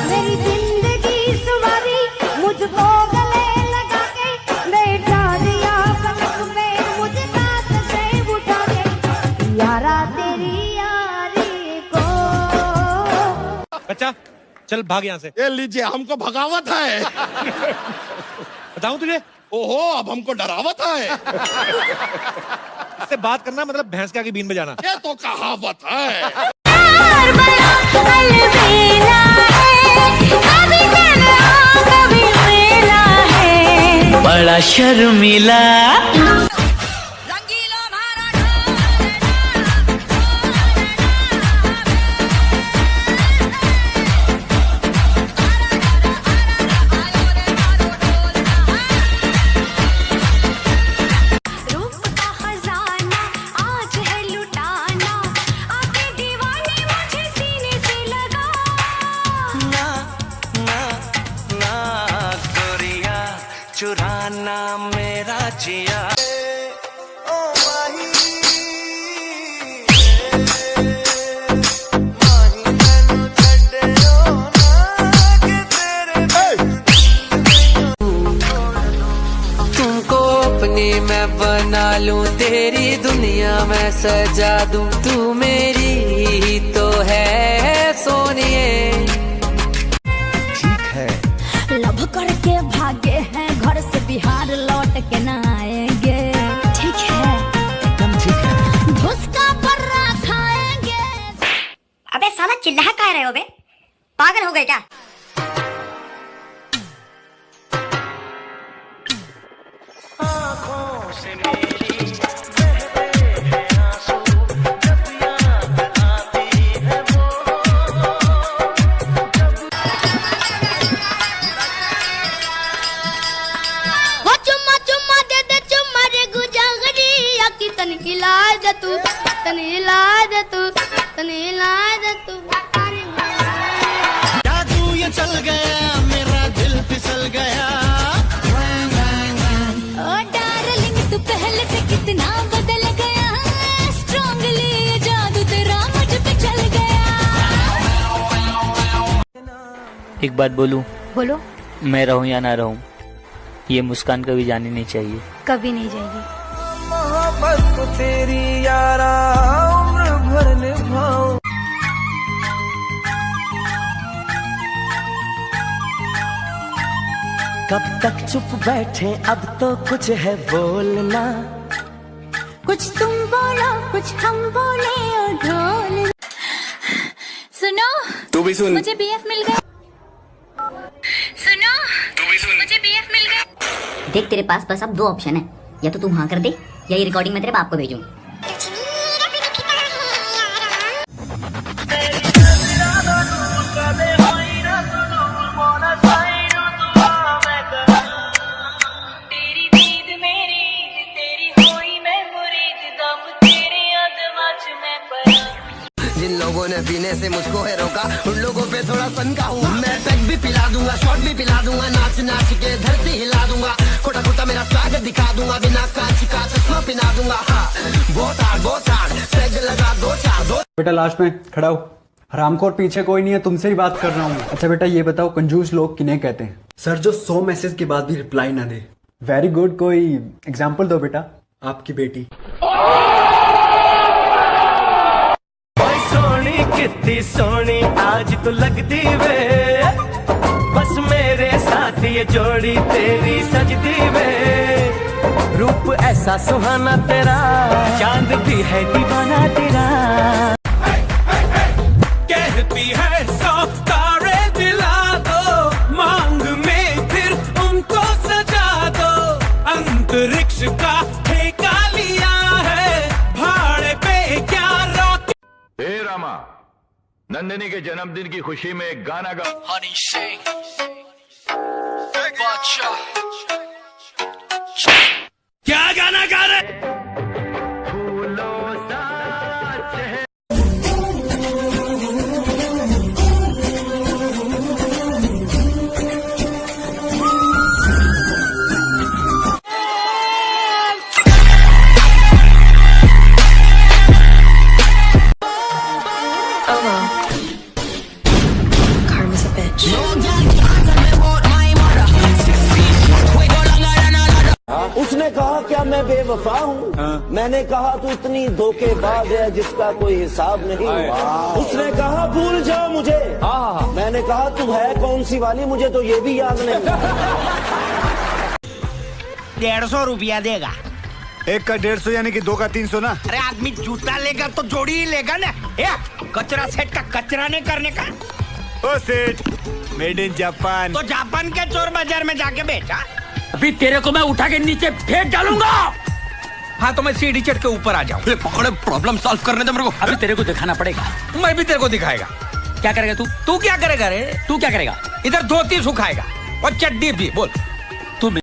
मेरी जिंदगी सवारी मुझको गले लगा के बैठा दिया पलक में मुझे साथ से उठा के यारा तेरी यारी को। बच्चा चल भाग यहाँ से। ये लीजिए, हमको भगावत है। बताऊं तुझे? ओहो, अब हमको डरावत है। इससे बात करना मतलब भैंस के आगे बीन बजाना। ये तो कहावत है। बड़ा शर्मिला चुराना मेरा जिया। तुमको अपनी मैं बना लूं, तेरी दुनिया में सजा दूं, तू मेरी ही तो है सोनिए। ठीक है। लव करके भागे हैं घर से, बिहार लौट के न आएंगे। ठीक है, एकदम ठीक है। धुसका पर्रा खाएंगे। अबे साला चिल्ला कह रहे हो बे? पागल हो गए क्या? आँखों से मेरी जादू ये चल गया, मेरा दिल फिसल गया। ओ डार्लिंग तू पहले से कितना बदल गया, स्ट्रांगली ये जादू तेरा मुझ पे चल गया। एक बात बोलूं? बोलो। मैं रहूं या ना रहूं, ये मुस्कान कभी जानी नहीं चाहिए। कभी नहीं जाएगी। मोहब्बत तो तेरी यारा उम्र भर निभाऊं। कब तक चुप बैठे, अब तो कुछ है बोलना। कुछ तुम बोलो कुछ हम बोले और ढोल। सुनो तू भी सुन। मुझे बीएफ मिल गया। सुनो तू भी सुन, मुझे बीएफ मिल गया। देख तेरे पास बस अब दो ऑप्शन है, या तो तू हाँ कर दे या ये रिकॉर्डिंग मैं तेरे बाप को भेजूं। जिन लोगों ने पीने से मुझको है रोका, उन लोगों पे थोड़ा सनका हूँ मैं। पैक भी पिला दूंगा, शॉट भी पिला दूंगा, नाच नाच के धरती हिला दूंगा। खोटा खोटा मेरा स्वागत दिखा दूंगा, बिना कांच का चश्मा पिला दूंगा। हाँ बहुत हार्ड पैग लगा दो चार दो। बेटा लास्ट में खड़ा हो, हरामखोर पीछे कोई नहीं है, तुमसे ही बात कर रहा हूँ। अच्छा बेटा ये बताओ, कंजूस लोग किन्हें कहते हैं? सर जो 100 मैसेज के बाद भी रिप्लाई ना दे। वेरी गुड, कोई एग्जाम्पल दो बेटा। आपकी बेटी। कितनी सोनी आज तो लगती वे, बस मेरे साथ ये जोड़ी तेरी सजदी वे। रूप ऐसा सुहाना तेरा, चांद भी है दीवाना तेरा। कहती है सौ तारे दिला दो, मांग में फिर उनको सजा दो। अंतरिक्ष का ठेका लिया है, भाड़े पे क्या रोक। हे रामा, नंदिनी के जन्मदिन की खुशी में एक गाना गा। हनी सिंह क्या गाना गा रहे? मैं बेवफा हूँ। मैंने कहा तू इतनी धोखेबाज है जिसका कोई हिसाब नहीं। उसने कहा भूल जाओ मुझे। मैंने कहा तू है कौन सी वाली, मुझे तो ये भी याद नहीं। 150 रुपया देगा। एक का 150 यानी कि 2 का 300 ना। अरे आदमी जूता लेगा तो जोड़ी ही लेगा ना। कचरा सेट का कचरा नहीं करने का। ओ सेठ, मेड इन जापान। तो जापान के चोर बाजार में जाके बेचा। अभी तेरे को मैं उठा के नीचे फेंक डालूंगा। हाँ तो मैं सीढ़ी चढ़ के ऊपर आ जाऊँ। पकड़े, प्रॉब्लम सॉल्व करने दे मेरे को। अभी तेरे को दिखाना पड़ेगा। मैं भी तेरे को दिखाएगा। क्या करेगा तू? तू क्या करेगा रे? तू क्या करेगा? इधर धोती सुखाएगा और चड्डी भी। बोल।